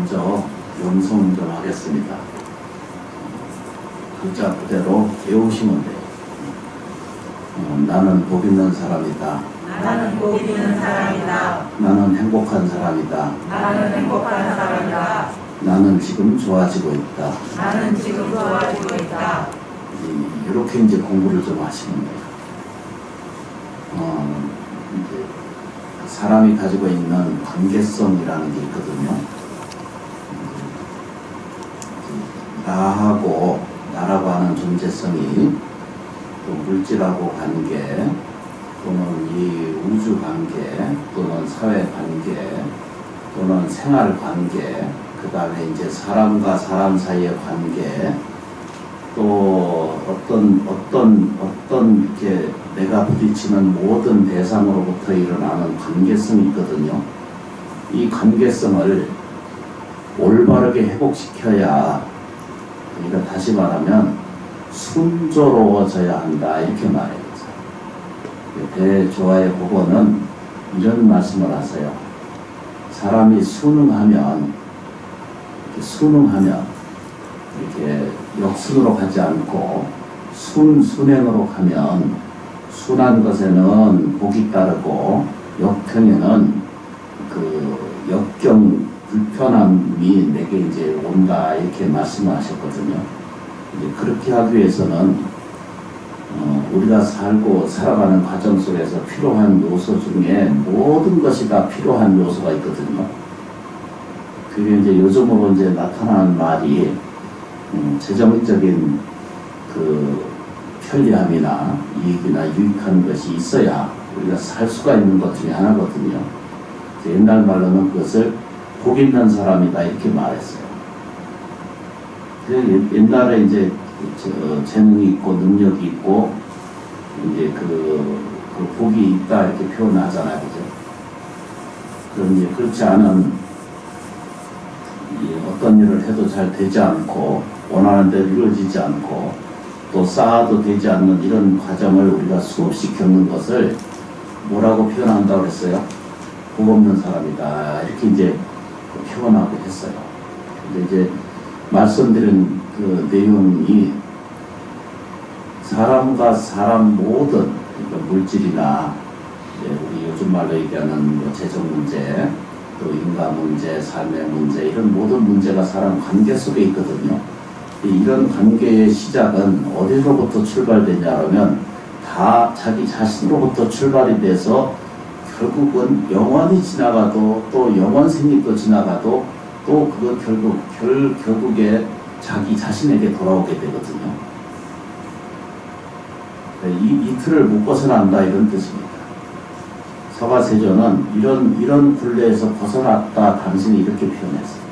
먼저 명송 좀 하겠습니다. 글자 그대로 외우시면 돼요. 나는 복 있는 사람이다. 나는 복 있는 사람이다. 나는 행복한 사람이다. 나는 행복한 사람이다. 나는 지금 좋아지고 있다. 나는 지금 좋아지고 있다. 이렇게 이제 공부를 좀 하시면 돼요. 이제 사람이 가지고 있는 관계성이라는 게 있거든요. 나하고 나라고 하는 존재성이 또 물질하고 관계 또는 이 우주 관계 또는 사회 관계 또는 생활 관계 그 다음에 이제 사람과 사람 사이의 관계 또 어떤 이렇게 내가 부딪히는 모든 대상으로부터 일어나는 관계성이 있거든요. 이 관계성을 올바르게 회복시켜야, 그러니까 다시 말하면 순조로워져야 한다 이렇게 말해요. 대조화의 법원은 이런 말씀을 하세요. 사람이 순응하면 이렇게 역순으로 가지 않고 순행으로 가면 순한 것에는 복이 따르고 역행에는 그 역경 불편함이 내게 이제 온다 이렇게 말씀을 하셨거든요. 이제 그렇게 하기 위해서는 우리가 살아가는 과정 속에서 필요한 요소 중에 모든 것이 다 필요한 요소가 있거든요. 그게 이제 요즘으로 이제 나타나는 말이 재정적인 그 편리함이나 이익이나 유익한 것이 있어야 우리가 살 수가 있는 것 중에 하나거든요. 옛날 말로는 그것을 복 있는 사람이다 이렇게 말했어요. 옛날에 이제 재능이 있고 능력이 있고 이제 그 복이 있다 이렇게 표현하잖아요, 그죠? 그럼 이제 그렇지 않은 어떤 일을 해도 잘 되지 않고 원하는 대로 이루어지지 않고 또 쌓아도 되지 않는 이런 과정을 우리가 수없이 겪는 것을 뭐라고 표현한다고 그랬어요? 복 없는 사람이다 이렇게 이제 표현하고 했어요. 근데 이제 말씀드린 그 내용이 사람과 사람 모든 그러니까 물질이나 우리 요즘 말로 얘기하는 뭐 재정 문제 또 인간 문제, 삶의 문제 이런 모든 문제가 사람 관계 속에 있거든요. 이런 관계의 시작은 어디로부터 출발되냐면 다 자기 자신으로부터 출발이 돼서 결국은 영원히 지나가도 또 영원 생립도 지나가도 또 그거 결국에 자기 자신에게 돌아오게 되거든요. 이 틀을 못 벗어난다 이런 뜻입니다. 서가세조는 이런 굴레에서 벗어났다 당신이 이렇게 표현했어요.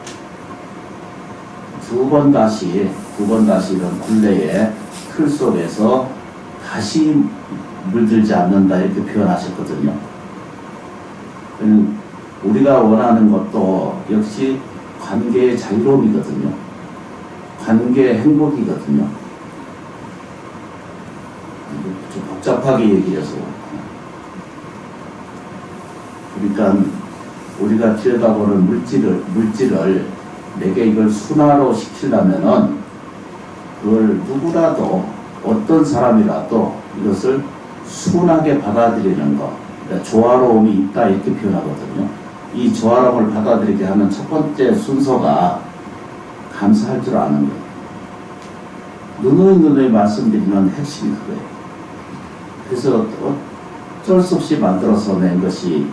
두 번 다시 이런 굴레의 틀 속에서 다시 물들지 않는다 이렇게 표현하셨거든요. 우리가 원하는 것도 역시 관계의 자유로움이거든요. 관계의 행복이거든요. 좀 복잡하게 얘기해서 그러니까 우리가 들여다보는 물질을 내게 이걸 순화로 시키려면은 그걸 누구라도 어떤 사람이라도 이것을 순하게 받아들이는 것, 그러니까 조화로움이 있다 이렇게 표현하거든요. 이 조화로움을 받아들이게 하는 첫 번째 순서가 감사할 줄 아는 거예요. 누누이 말씀드리는 핵심이 그거예요. 그래서 어쩔 수 없이 만들어서 낸 것이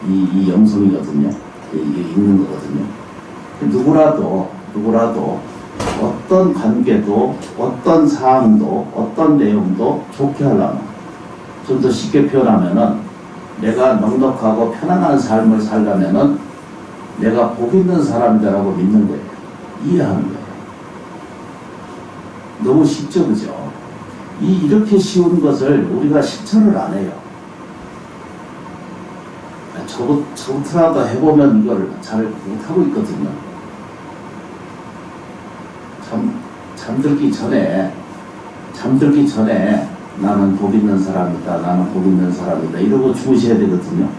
이 영성이거든요. 이게 있는 거거든요. 누구라도 어떤 관계도 어떤 사항도 어떤 내용도 좋게 하려면 좀 더 쉽게 표현하면은 내가 넉넉하고 편안한 삶을 살려면은 내가 복 있는 사람이다라고 믿는 거예요. 이해하는 거예요. 너무 쉽죠, 그죠? 이렇게 쉬운 것을 우리가 실천을 안 해요. 저부터라도 해보면 이걸 잘 못하고 있거든요. 잠들기 전에 나는 복 있는 사람이다, 나는 복 있는 사람이다 이러고 주무셔야 되거든요.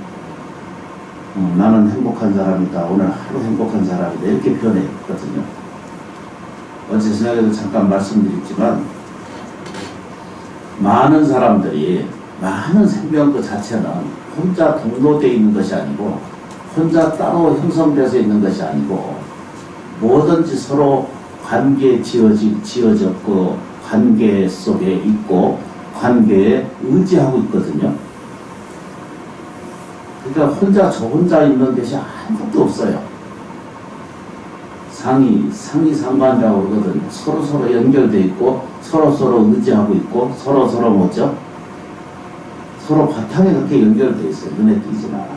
나는 행복한 사람이다. 오늘 하루 행복한 사람이다. 이렇게 표현했거든요. 어제 저녁에도 잠깐 말씀드렸지만 많은 사람들이 많은 생명 그 자체는 혼자 동로되어 있는 것이 아니고 혼자 따로 형성되어서 있는 것이 아니고 뭐든지 서로 관계에 지어졌고 관계 속에 있고 관계에 의지하고 있거든요. 그러니까 저 혼자 있는 것이 아무것도 없어요. 상관이라고 그러거든요. 서로 연결되어 있고 서로 의지하고 있고 서로 뭐죠? 서로 바탕에 그렇게 연결되어 있어요. 눈에 띄진 않아도.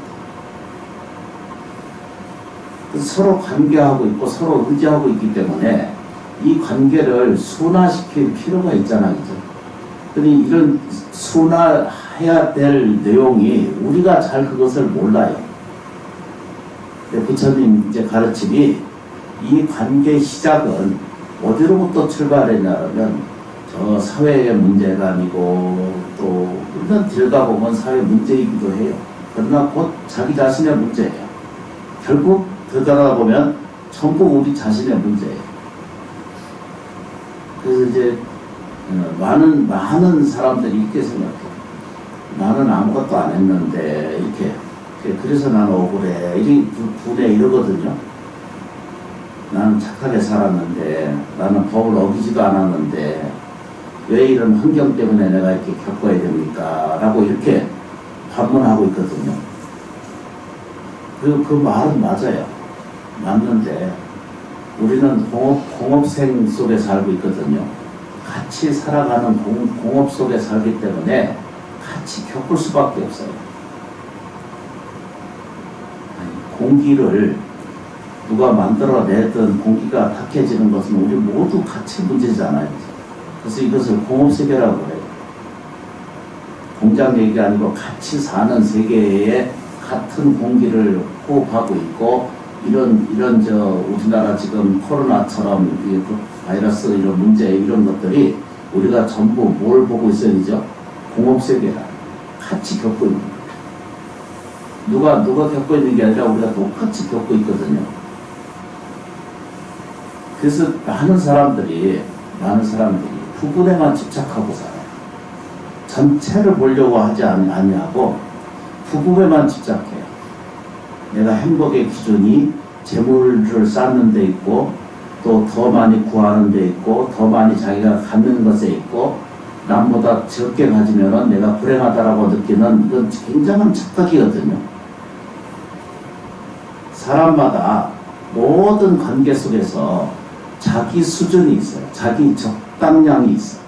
서로 관계하고 있고 서로 의지하고 있기 때문에 이 관계를 순화시킬 필요가 있잖아요. 근데 이런 순화해야 될 내용이 우리가 잘 그것을 몰라요. 부처님 이제 가르침이 이 관계의 시작은 어디로부터 출발했냐면 저 사회의 문제가 아니고 또 물론 들어가보면 사회 문제이기도 해요. 그러나 곧 자기 자신의 문제예요. 결국 들어가보면 전부 우리 자신의 문제예요. 그래서 이제 많은 사람들이 이렇게 생각해요. 나는 아무것도 안 했는데 이렇게 그래서 나는 억울해 이렇게 분해 이러거든요. 나는 착하게 살았는데 나는 법을 어기지도 않았는데 왜 이런 환경 때문에 내가 이렇게 겪어야 됩니까? 라고 이렇게 반문하고 있거든요. 그 말은 맞아요. 맞는데 우리는 공업생 속에 살고 있거든요. 같이 살아가는 공업 속에 살기 때문에 같이 겪을 수밖에 없어요. 공기를 누가 만들어내던 공기가 탁해지는 것은 우리 모두 같이 문제잖아요. 그래서 이것을 공업세계라고 해요. 공장 얘기가 아니고 같이 사는 세계에 같은 공기를 호흡하고 있고 이런 우리나라 지금 코로나처럼 바이러스 이런 문제 이런 것들이 우리가 전부 뭘 보고 있어야죠? 공업세계라 같이 겪고 있는 거예요. 누가 겪고 있는 게 아니라 우리가 똑같이 겪고 있거든요. 그래서 많은 사람들이 부분에만 집착하고 살아요. 전체를 보려고 하지 않냐고 부분에만 집착해요. 내가 행복의 기준이 재물을 쌓는 데 있고 또 더 많이 구하는 데 있고 더 많이 자기가 갖는 것에 있고 남보다 적게 가지면은 내가 불행하다라고 느끼는 이건 굉장한 착각이거든요. 사람마다 모든 관계 속에서 자기 수준이 있어요. 자기 적당량이 있어요.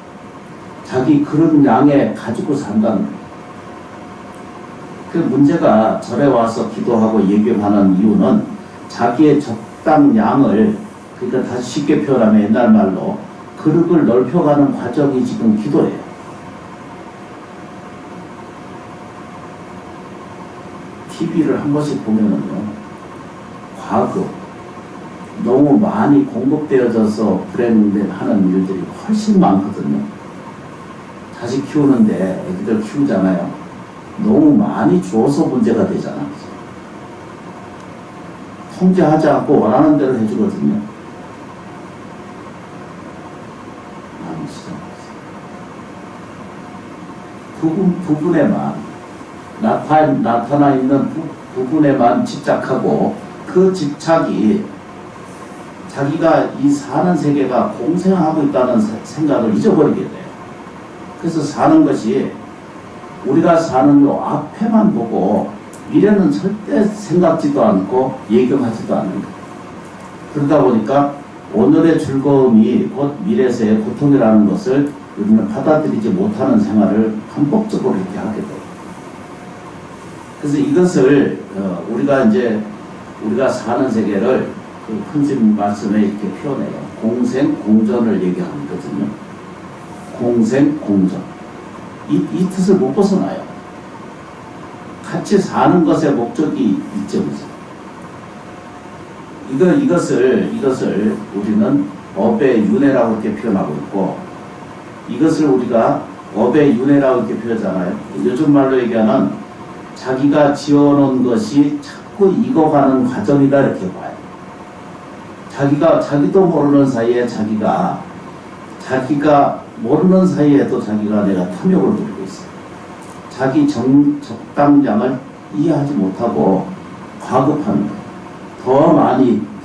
자기 그런 양에 가지고 산다는 거예요. 그 문제가 절에 와서 기도하고 예경하는 이유는 자기의 적당량을 그러니까 다시 쉽게 표현하면 옛날 말로 그릇을 넓혀가는 과정이 지금 기도예요. TV를 한 번씩 보면은요, 과거 너무 많이 공급되어져서 불행하는 일들이 훨씬 많거든요. 자식 키우는데 애기들 키우잖아요. 너무 많이 주어서 문제가 되잖아요. 통제하지 않고 원하는 대로 해주거든요. 부분에만 나타나 있는 부분에만 집착하고 그 집착이 자기가 이 사는 세계가 공생하고 있다는 생각을 잊어버리게 돼요. 그래서 사는 것이 우리가 사는 요 앞에만 보고 미래는 절대 생각지도 않고 예경하지도 않는 거예요. 그러다 보니까 오늘의 즐거움이 곧 미래에서의 고통이라는 것을 우리는 받아들이지 못하는 생활을 반복적으로 이렇게 하게 돼요. 그래서 이것을 우리가 사는 세계를 그 큰스님 말씀에 이렇게 표현해요. 공생공전을 얘기하거든요. 공생공전. 이 뜻을 못 벗어나요. 같이 사는 것의 목적이 있죠. 이것을 우리는 업의 윤회라고 이렇게 표현하고 있고, 이것을 우리가 업의 윤회라고 이렇게 표현하잖아요. 요즘 말로 얘기하는 자기가 지어놓은 것이 자꾸 익어가는 과정이다 이렇게 봐요. 자기도 모르는 사이에 자기가 모르는 사이에도 자기가 내가 탐욕을 부리고 있어요. 자기 적당량을 이해하지 못하고 과급하는 거예요. 더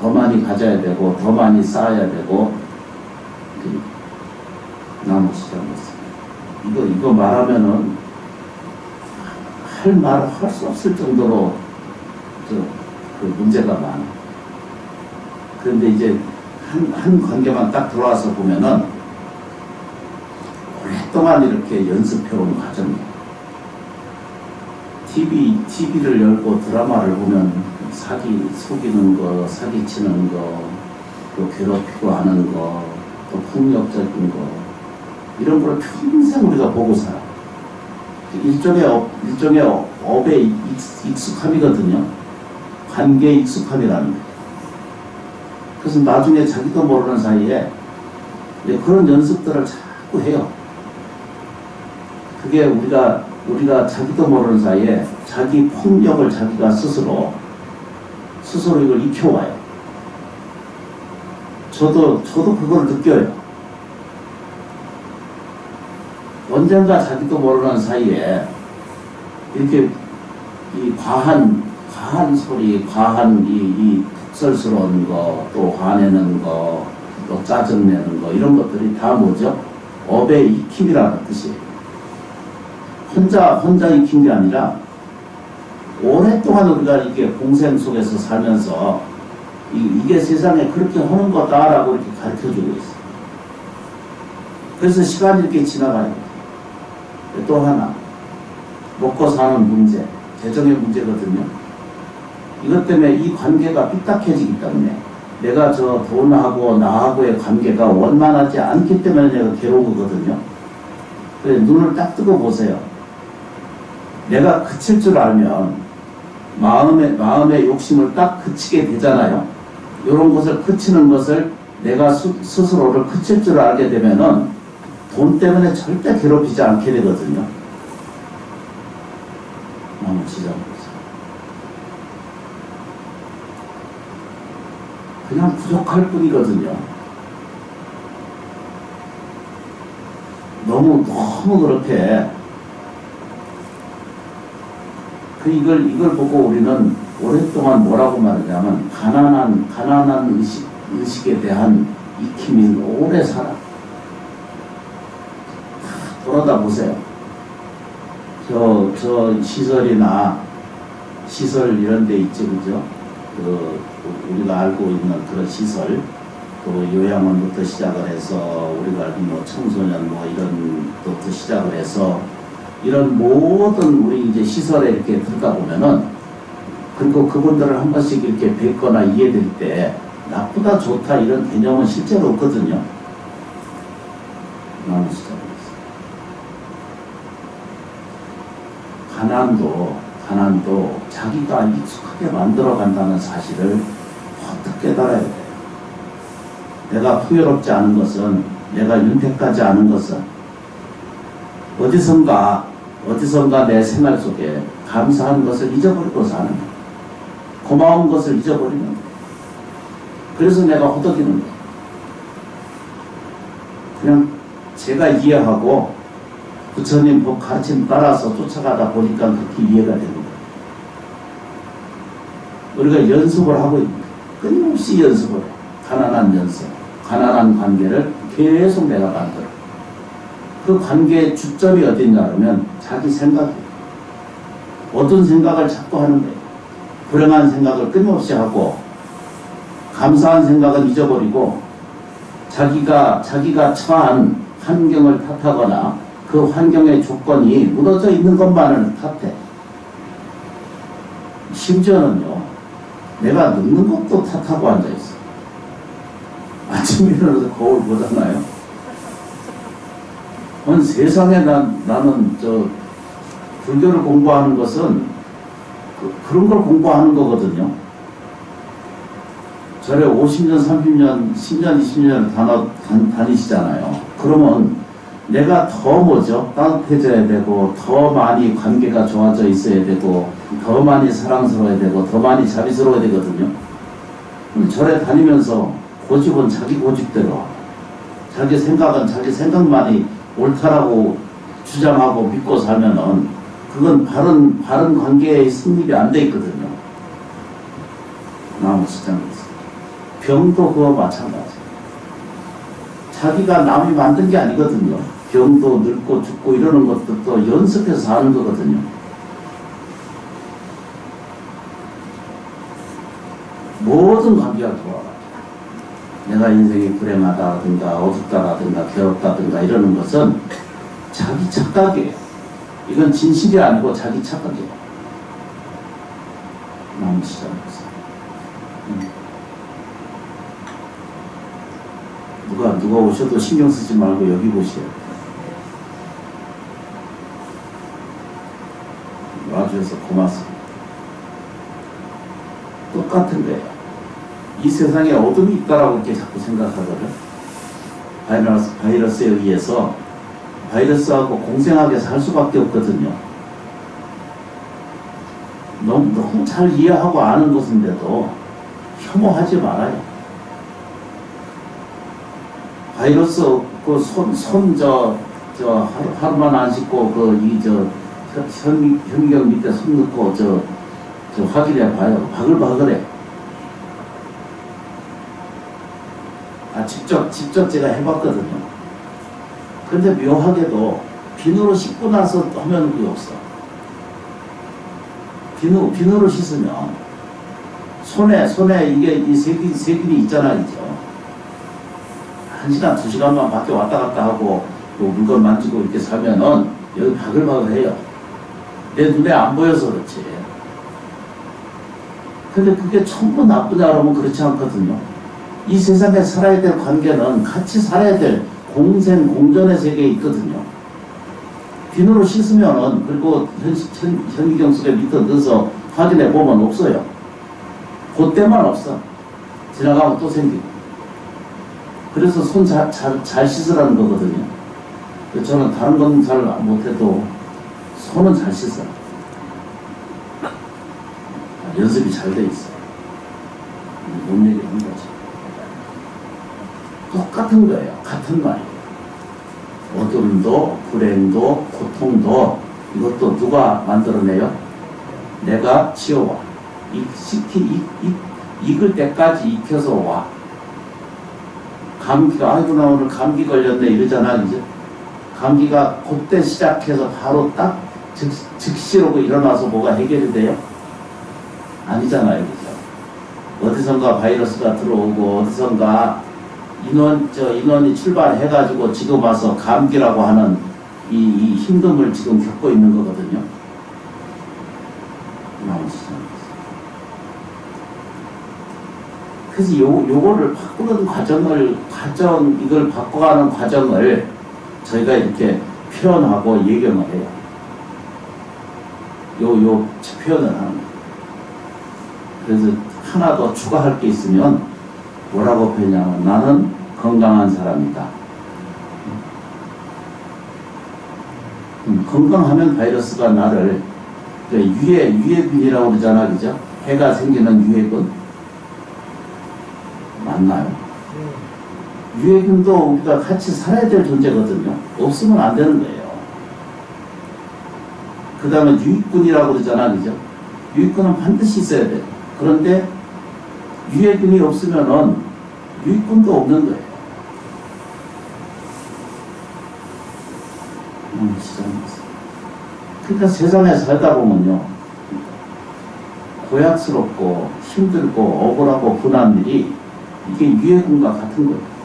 많이 가져야 되고 더 많이 쌓아야 되고 나무 시장 것을 이거 말하면은 할 수 없을 정도로 그 문제가 많아. 그런데 이제 한 관계만 딱 들어와서 보면은 오랫동안 이렇게 연습해온 과정이에요. TV를 열고 드라마를 보면 속이는 거, 사기치는 거, 또 괴롭히고 하는 거, 또 폭력적인 거, 이런 걸 평생 우리가 보고 살아. 일종의 업에 익숙함이거든요. 관계에 익숙함이라는 거예요. 그래서 나중에 자기도 모르는 사이에 그런 연습들을 자꾸 해요. 그게 우리가 자기도 모르는 사이에 자기 폭력을 자기가 스스로 이걸 익혀와요. 저도 그걸 느껴요. 언젠가 자기도 모르는 사이에 이렇게 이 과한 소리, 과한 이 독설스러운 거, 또 화내는 거, 또 짜증내는 거, 이런 것들이 다 뭐죠? 업의 익힘이라는 뜻이에요. 혼자 익힌 게 아니라 오랫동안 우리가 이게 공생 속에서 살면서 이게 세상에 그렇게 하는 거다라고 이렇게 가르쳐주고 있어요. 그래서 시간이 이렇게 지나가요. 또 하나, 먹고 사는 문제, 재정의 문제거든요. 이것 때문에 이 관계가 삐딱해지기 때문에 내가 저 돈하고 나하고의 관계가 원만하지 않기 때문에 내가 괴로우거든요. 그래, 눈을 딱 뜨고 보세요. 내가 그칠 줄 알면 마음의 욕심을 딱 그치게 되잖아요. 이런 것을 그치는 것을 내가 스스로를 그칠 줄 알게 되면은 돈 때문에 절대 괴롭히지 않게 되거든요. 너무 지저분해서. 그냥 부족할 뿐이거든요. 너무 그렇게 이걸 보고 우리는 오랫동안 뭐라고 말하냐면 가난한 의식에 대한 익힘이 오래 살아. 돌아다 보세요. 저 시설이나 시설 이런 데 있죠, 그죠? 우리가 알고 있는 그런 시설, 또 요양원부터 시작을 해서 우리가 알고 뭐 청소년 뭐 이런 것부터 시작을 해서 이런 모든 우리 이제 시설에 이렇게 들어가 보면은, 그리고 그분들을 한 번씩 이렇게 뵙거나 이해될 때 나쁘다 좋다 이런 개념은 실제로 없거든요. 너무 시작했어요. 가난도 자기가 익숙하게 만들어 간다는 사실을 어떻게 깨달아야 돼요. 내가 풍요롭지 않은 것은, 내가 윤택하지 않은 것은 어디선가 내 생활 속에 감사한 것을 잊어버리고 사는 거예요. 고마운 것을 잊어버리는 거예요. 그래서 내가 허덕이는 거예요. 그냥 제가 이해하고 부처님 법 가르침 따라서 쫓아가다 보니까 그렇게 이해가 되는 거예요. 우리가 연습을 하고 있는 거예요. 끊임없이 연습을 해요. 가난한 관계를 계속 내가 만들어. 그 관계의 주점이 어딨냐 그러면 자기 생각이에요. 어두운 생각을 자꾸 하는 거예요. 불행한 생각을 끊임없이 하고, 감사한 생각은 잊어버리고, 자기가 처한 환경을 탓하거나 그 환경의 조건이 무너져 있는 것만을 탓해. 심지어는요, 내가 늙는 것도 탓하고 앉아있어. 아침에 일어나서 거울 보잖아요. 세상에 나는 불교를 공부하는 것은 그런 걸 공부하는 거거든요. 절에 50년, 30년, 10년, 20년 다니시잖아요. 그러면 내가 더 따뜻해져야 되고, 더 많이 관계가 좋아져 있어야 되고, 더 많이 사랑스러워야 되고 더 많이 자비스러워야 되거든요. 절에 다니면서 고집은 자기 고집대로, 자기 생각은 자기 생각만이 옳다라고 주장하고 믿고 살면은 그건 바른 관계의 성립이 안 돼 있거든요. 나무 시장에서 병도 그와 마찬가지. 자기가 남이 만든 게 아니거든요. 병도 늙고 죽고 이러는 것도 또 연습해서 하는 거거든요. 모든 관계가 돌아가요. 내가 인생이 불행하다든가 어둡다라든가 괴롭다든가 이러는 것은 자기 착각이에요. 이건 진실이 아니고 자기 착각이에요. 나무 시장에서. 누가 오셔도 신경 쓰지 말고 여기 보세요. 와주셔서 고맙습니다. 똑같은 거예요. 이 세상에 어둠이 있다라고 이렇게 자꾸 생각하거든. 바이러스에 의해서 바이러스하고 공생하게 살 수밖에 없거든요. 너무 잘 이해하고 아는 것인데도 혐오하지 말아요. 바이러스 하루만 안 씻고 현미경 밑에 손 넣고 확인해 봐요. 바글바글해. 직접 제가 해봤거든요. 근데 묘하게도 비누로 씻고 나서 하면 그게 없어. 비누로 씻으면 손에 이게 이 세균이 있잖아, 이죠. 1시간, 2시간만 밖에 왔다 갔다 하고 또 물건 만지고 이렇게 살면은 여기 바글바글해요. 내 눈에 안 보여서 그렇지. 근데 그게 전부 나쁘냐 그러면 그렇지 않거든요. 이 세상에 살아야 될 관계는 같이 살아야 될 공생, 공존의 세계에 있거든요. 비누로 씻으면은, 그리고 현미경 속에 밑에 넣어서 확인해 보면 없어요. 그때만 없어. 지나가면 또 생기고. 그래서 손 잘 씻으라는 거거든요. 저는 다른 건 잘 못해도 손은 잘 씻어. 연습이 잘 돼 있어. 못 얘기한 거지. 똑같은 거예요. 같은 말이에요. 어둠도, 불행도, 고통도 이것도 누가 만들어내요? 내가 지어와. 익을 때까지 익혀서 와. 감기가, 아이고 나 오늘 감기 걸렸네 이러잖아, 이제. 감기가 그때 시작해서 바로 딱 즉시로 일어나서 뭐가 해결이 돼요? 아니잖아요, 그죠? 어디선가 바이러스가 들어오고 어디선가 인원이 출발해가지고 지금 와서 감기라고 하는 이 힘듦을 지금 겪고 있는 거거든요. 그래서 요거를 바꾸는 이걸 바꿔가는 과정을 저희가 이렇게 표현하고 예경을 해요. 표현을 하는 거예요. 그래서 하나 더 추가할 게 있으면 뭐라고 표현하냐면 나는 건강한 사람이다. 건강하면 바이러스가 나를 유해균이라고 그러잖아, 그죠? 해가 생기는 유해균 맞나요? 유해균도 우리가 같이 살아야 될 존재거든요. 없으면 안 되는 거예요. 그 다음에 유익균이라고 그러잖아, 그죠? 유익균은 반드시 있어야 돼요. 그런데 유해균이 없으면은 유익균도 없는 거예요. 그러니까 세상에 살다 보면요, 고약스럽고 힘들고 억울하고 분한 일이 이게 유해균과 같은 거예요.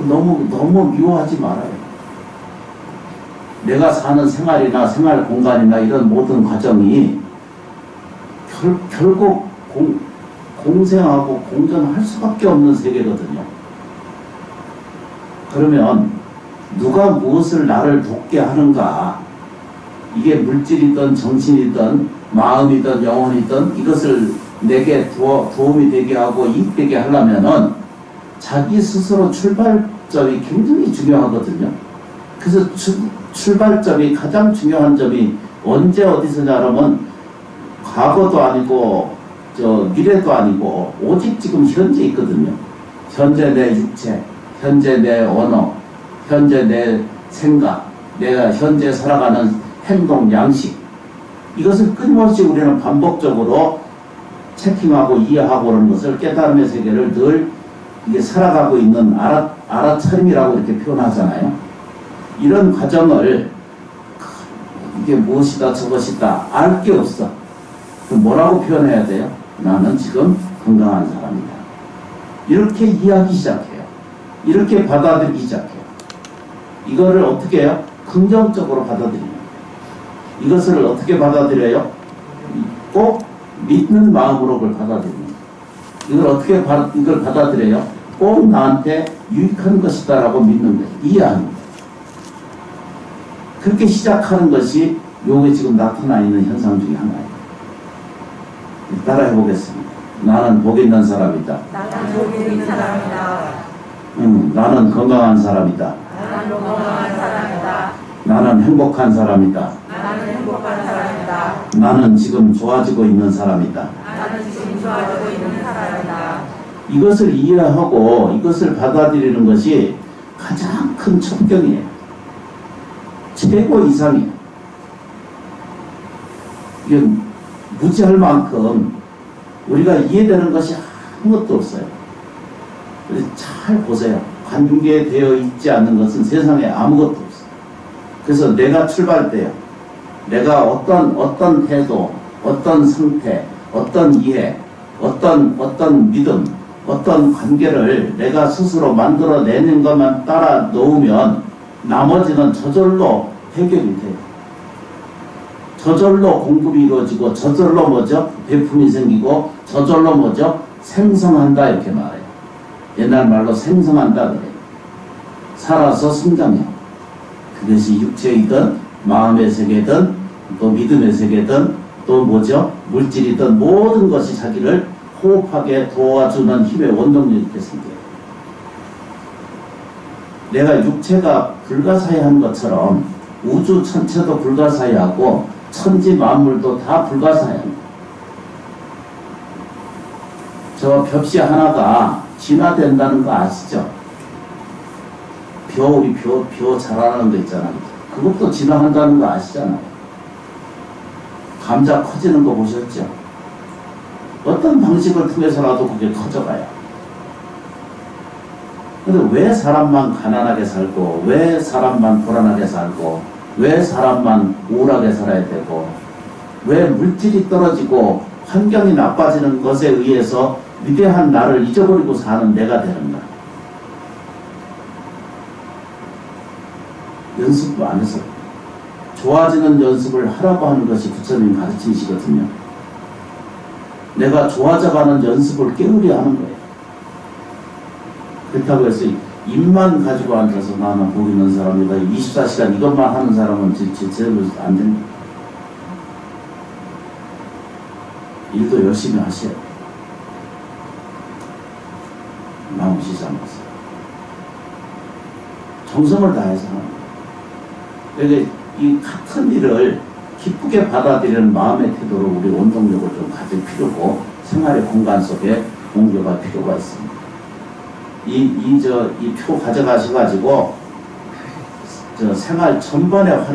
너무 미워하지 말아요. 내가 사는 생활이나 생활 공간이나 이런 모든 과정이 결국 공생하고 공존할 수밖에 없는 세계거든요. 그러면 누가 무엇을 나를 돕게 하는가, 이게 물질이든 정신이든 마음이든 영혼이든 이것을 내게 도움이 되게 하고 이익되게 하려면은 자기 스스로 출발점이 굉장히 중요하거든요. 그래서 출발점이 가장 중요한 점이 언제 어디서냐 그러면 과거도 아니고 미래도 아니고 오직 지금 현재 있거든요. 현재 내 육체, 현재 내 언어, 현재 내 생각, 내가 현재 살아가는 행동 양식, 이것을 끊임없이 우리는 반복적으로 체킹하고 이해하고 그러는 것을 깨달음의 세계를 늘 이게 살아가고 있는 알아차림이라고 이렇게 표현하잖아요. 이런 과정을 이게 무엇이다 저것이다 알 게 없어. 그럼 뭐라고 표현해야 돼요? 나는 지금 건강한 사람이다. 이렇게 이해하기 시작해요. 이렇게 받아들이기 시작해요. 이거를 어떻게 해요? 긍정적으로 받아들입니다. 이것을 어떻게 받아들여요? 꼭 믿는 마음으로 그걸 받아들입니다. 이걸 어떻게 이걸 받아들여요? 꼭 나한테 유익한 것이다라고 믿는 거예요. 이해합니다. 그렇게 시작하는 것이 요게 지금 나타나 있는 현상 중에 하나예요. 따라 해보겠습니다. 나는 복 있는 사람이다. 나는 복 있는 사람이다. 나는 건강한 사람이다. 나는 건강한 사람이다. 나는 행복한 사람이다. 나는 행복한 사람이다. 나는 지금 좋아지고 있는 사람이다. 나는 지금 좋아지고 있는 사람이다. 이것을 이해하고 이것을 받아들이는 것이 가장 큰 첩경이에요. 최고 이상이에요. 이게 무지할 만큼 우리가 이해되는 것이 아무것도 없어요. 그래서 잘 보세요. 관계되어 있지 않는 것은 세상에 아무것도 없어요. 그래서 내가 출발돼요. 내가 어떤 태도, 어떤 상태, 어떤 이해, 어떤 믿음, 어떤 관계를 내가 스스로 만들어내는 것만 따라 놓으면 나머지는 저절로 해결이 돼요. 저절로 공급이 이루어지고 저절로 뭐죠? 배품이 생기고 저절로 뭐죠? 생성한다 이렇게 말해요. 옛날 말로 생성한다 그래요. 살아서 성장해요. 그것이 육체이든 마음의 세계든 또 믿음의 세계든 또 뭐죠? 물질이든 모든 것이 자기를 호흡하게 도와주는 힘의 원동력이 이렇게 생겨요. 내가 육체가 불가사의한 것처럼 우주 전체도 불가사의하고 천지 만물도 다 불가사의합니다. 저 벽시 하나가 진화된다는 거 아시죠? 우리 벼 자라는 거 있잖아요. 그것도 진화한다는 거 아시잖아요. 감자 커지는 거 보셨죠? 어떤 방식을 통해서라도 그게 커져가요. 근데 왜 사람만 가난하게 살고, 왜 사람만 불안하게 살고, 왜 사람만 우울하게 살아야 되고, 왜 물질이 떨어지고 환경이 나빠지는 것에 의해서 위대한 나를 잊어버리고 사는 내가 되는가? 연습도 안 해서 좋아지는 연습을 하라고 하는 것이 부처님 가르치시거든요. 내가 좋아져가는 연습을 게으리 하는 거예요. 그렇다고 해서 입만 가지고 앉아서 나는 복 있는 사람이다. 24시간 이것만 하는 사람은 제대로 안 됩니다. 일도 열심히 하셔야 돼요. 마음 시장에서 정성을 다해서 하는 거예요. 그러니까 이 같은 일을 기쁘게 받아들이는 마음의 태도로 우리 원동력을 좀 가질 필요고 생활의 공간 속에 옮겨갈 필요가 있습니다. 이 표 가져가셔가지고 생활 전반에 활용